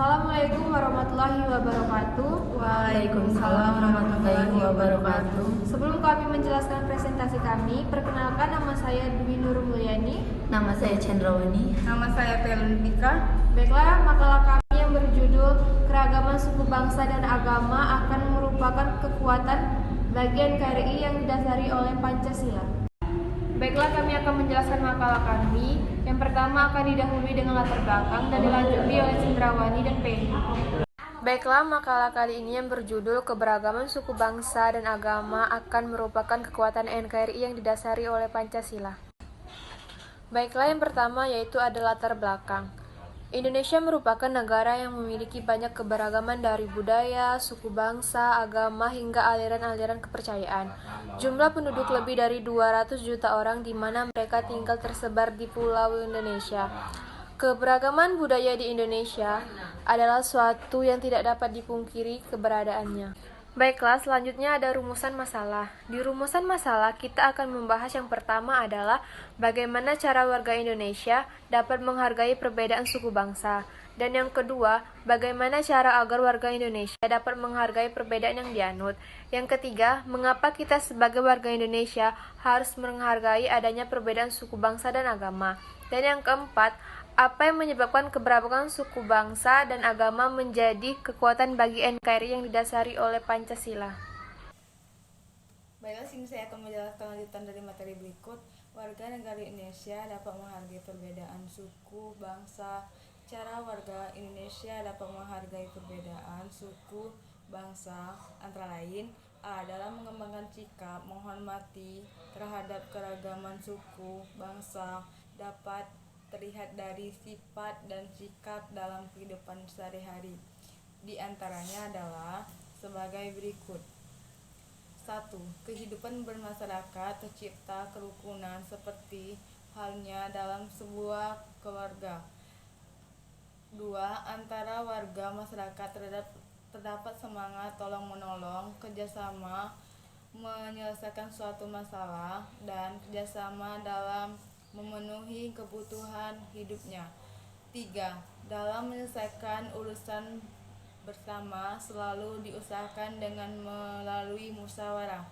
Assalamualaikum warahmatullahi wabarakatuh. Waalaikumsalam warahmatullahi wabarakatuh. Sebelum kami menjelaskan presentasi kami, perkenalkan nama saya Dwi Nur Mulyani. Nama saya Cendrawani. Nama saya Peluntika. Baiklah, makalah kami yang berjudul Keragaman Suku Bangsa dan Agama akan merupakan kekuatan bagian KRI yang didasari oleh Pancasila. Baiklah, kami akan menjelaskan makalah kami. Yang pertama akan didahului dengan latar belakang dan dilanjuti oleh Cendrawani dan Penny. Baiklah, makalah kali ini yang berjudul Keberagaman Suku Bangsa dan Agama akan merupakan kekuatan NKRI yang didasari oleh Pancasila. Baiklah, yang pertama yaitu ada latar belakang. Indonesia merupakan negara yang memiliki banyak keberagaman dari budaya, suku bangsa, agama, hingga aliran-aliran kepercayaan. Jumlah penduduk lebih dari 200 juta orang di mana mereka tinggal tersebar di pulau Indonesia. Keberagaman budaya di Indonesia adalah suatu yang tidak dapat dipungkiri keberadaannya. Baiklah, selanjutnya ada rumusan masalah. Di rumusan masalah, kita akan membahas yang pertama adalah bagaimana cara warga Indonesia dapat menghargai perbedaan suku bangsa. Dan yang kedua, bagaimana cara agar warga Indonesia dapat menghargai perbedaan yang dianut. Yang ketiga, mengapa kita sebagai warga Indonesia harus menghargai adanya perbedaan suku bangsa dan agama. Dan yang keempat, apa yang menyebabkan keberagaman suku bangsa dan agama menjadi kekuatan bagi NKRI yang didasari oleh Pancasila. Baiklah, sini saya akan menjelaskan lanjutan dari materi berikut. Warga negara Indonesia dapat menghargai perbedaan suku, bangsa. Cara warga Indonesia dapat menghargai perbedaan suku, bangsa antara lain A. Dalam mengembangkan sikap menghormati terhadap keragaman suku, bangsa dapat terlihat dari sifat dan sikap dalam kehidupan sehari-hari. Di antaranya adalah sebagai berikut. 1. Kehidupan bermasyarakat tercipta kerukunan seperti halnya dalam sebuah keluarga. 2. Antara warga masyarakat terdapat semangat tolong-menolong, kerjasama menyelesaikan suatu masalah, dan kerjasama dalam memenuhi kebutuhan hidupnya. 3. Dalam menyelesaikan urusan bersama selalu diusahakan dengan melalui musyawarah.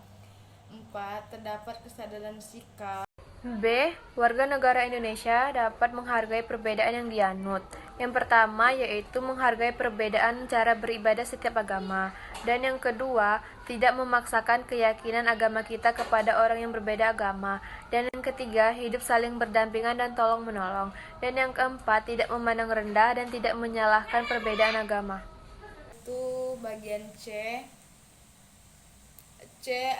4. Terdapat kesadaran sikap. B. Warga negara Indonesia dapat menghargai perbedaan yang dianut. Yang pertama yaitu menghargai perbedaan cara beribadah setiap agama. Dan yang kedua, tidak memaksakan keyakinan agama kita kepada orang yang berbeda agama. Dan yang ketiga, hidup saling berdampingan dan tolong-menolong. Dan yang keempat, tidak memandang rendah dan tidak menyalahkan perbedaan agama. Itu bagian C.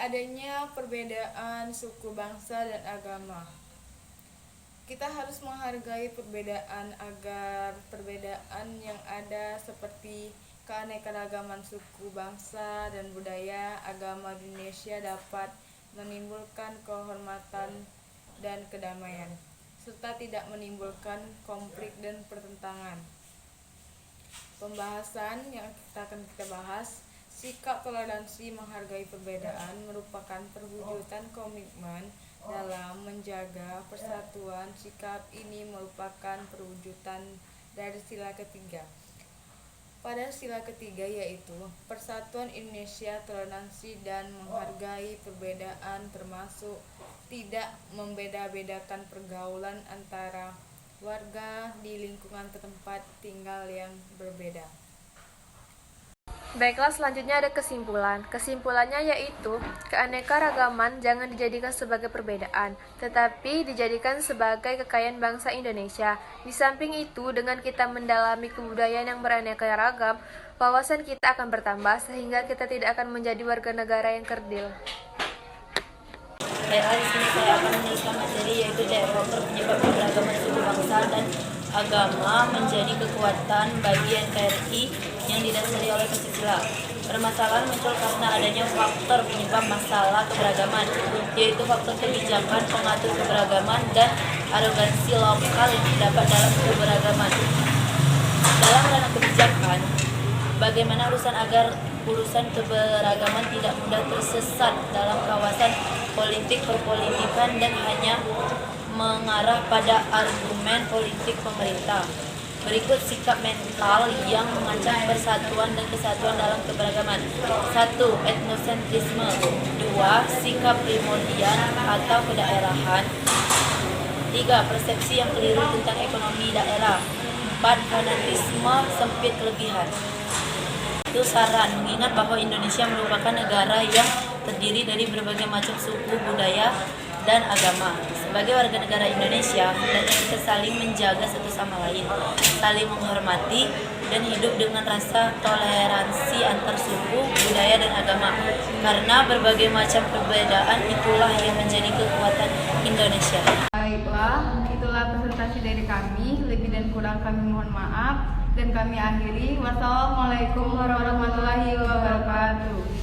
Adanya perbedaan suku bangsa dan agama. Kita harus menghargai perbedaan agar perbedaan yang ada seperti keanekaragaman suku bangsa dan budaya agama di Indonesia dapat menimbulkan kehormatan dan kedamaian, serta tidak menimbulkan konflik dan pertentangan. Pembahasan yang akan kita bahas. Sikap toleransi menghargai perbedaan merupakan perwujudan komitmen dalam menjaga persatuan. Sikap ini merupakan perwujudan dari sila ketiga. Pada sila ketiga yaitu persatuan Indonesia, toleransi dan menghargai perbedaan termasuk tidak membeda-bedakan pergaulan antara warga di lingkungan tempat tinggal yang berbeda. Baiklah, selanjutnya ada kesimpulan. Kesimpulannya yaitu, keanekaragaman jangan dijadikan sebagai perbedaan, tetapi dijadikan sebagai kekayaan bangsa Indonesia. Di samping itu, dengan kita mendalami kebudayaan yang beraneka ragam, wawasan kita akan bertambah sehingga kita tidak akan menjadi warga negara yang kerdil. Baiklah, di sini saya akan menuliskan materi yaitu faktor penyebab keberagaman suku bangsa dan agama menjadi kekuatan bagi NKRI yang didasari oleh Pancasila. Permasalahan muncul karena adanya faktor penyebab masalah keberagaman, yaitu faktor kebijakan pengatur keberagaman dan arogansi lokal yang terdapat dalam keberagaman. Dalam ranah kebijakan, bagaimana urusan keberagaman tidak mudah tersesat dalam kawasan politik perpolitikan dan hanya mengarah pada argumen politik pemerintah. Berikut sikap mental yang mengancam persatuan dan kesatuan dalam keberagaman. 1. Etnosentrisme. 2. Sikap primordial atau kedaerahan. 3. Persepsi yang keliru tentang ekonomi daerah. 4. Fanatisme sempit kelebihan. Itu saran, mengingat bahwa Indonesia merupakan negara yang terdiri dari berbagai macam suku, budaya, dan agama. Sebagai warga negara Indonesia, hendaknya kita saling menjaga satu sama lain, saling menghormati, dan hidup dengan rasa toleransi antar suku, budaya, dan agama. Karena berbagai macam perbedaan itulah yang menjadi kekuatan Indonesia. Baiklah, itulah presentasi dari kami. Lebih dan kurang kami mohon maaf. Dan kami akhiri. Wassalamualaikum warahmatullahi wabarakatuh.